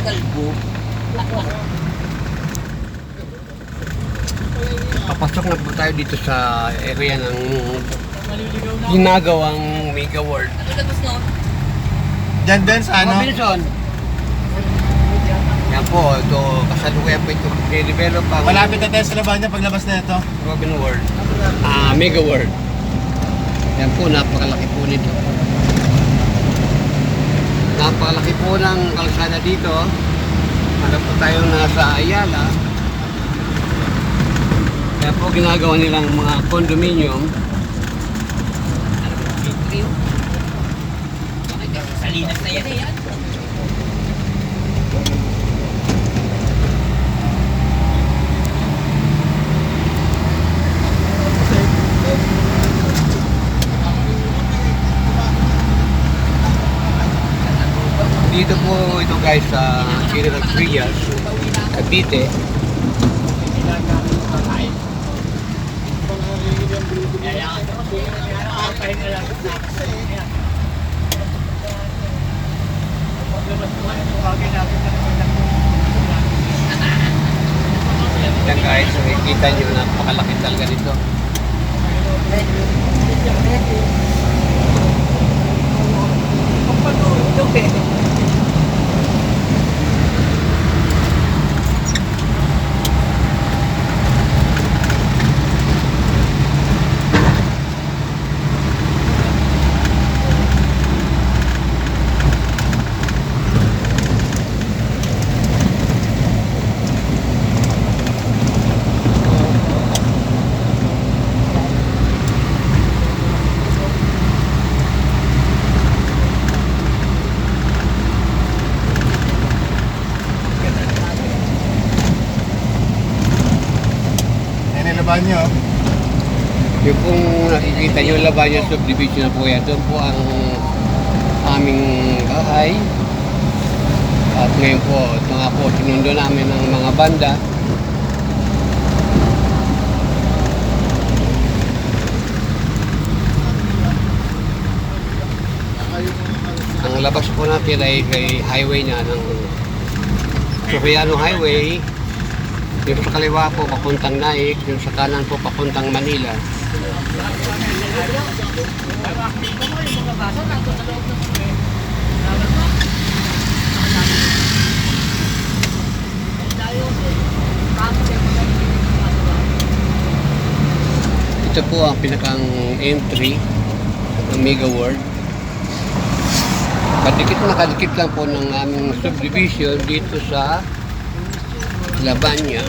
kalbo. Papasok na po tayo dito sa area ng ginagawang Mega World. Ano labas no? Diyan din sa ano? Robinson. Yan po, ito kasalukuyan po ito. I-develop ang Malapit na tayo sa laban niya paglabas na ito. Robin World. Mega World. Yan po, napakalaki po nito. Napakalaki po ng kalsada dito. Ano po tayong nasa Ayala. Kaya po ginagawa nilang mga condominium. Salinas na yan eh. Dito po ito guys sa General Trias, Cavite. Yan guys, nakikita nyo napakalaki talaga nito. Yan yung laban niyo. Yung pong nakikita nyo, laban yung subdivision na po yan. Doon po ang aming bahay. At ngayon po, ito nga po, sinundo namin ng mga banda. Ang labas po natin ay kay highway na ng Soriano Highway. Yung sa kaliwa po papuntang Naik, yung sa kanan po papuntang Manila. Ito po ang pinakang entry ng Mega World. Nakadikit lang po ng aming subdivision dito sa Labanya.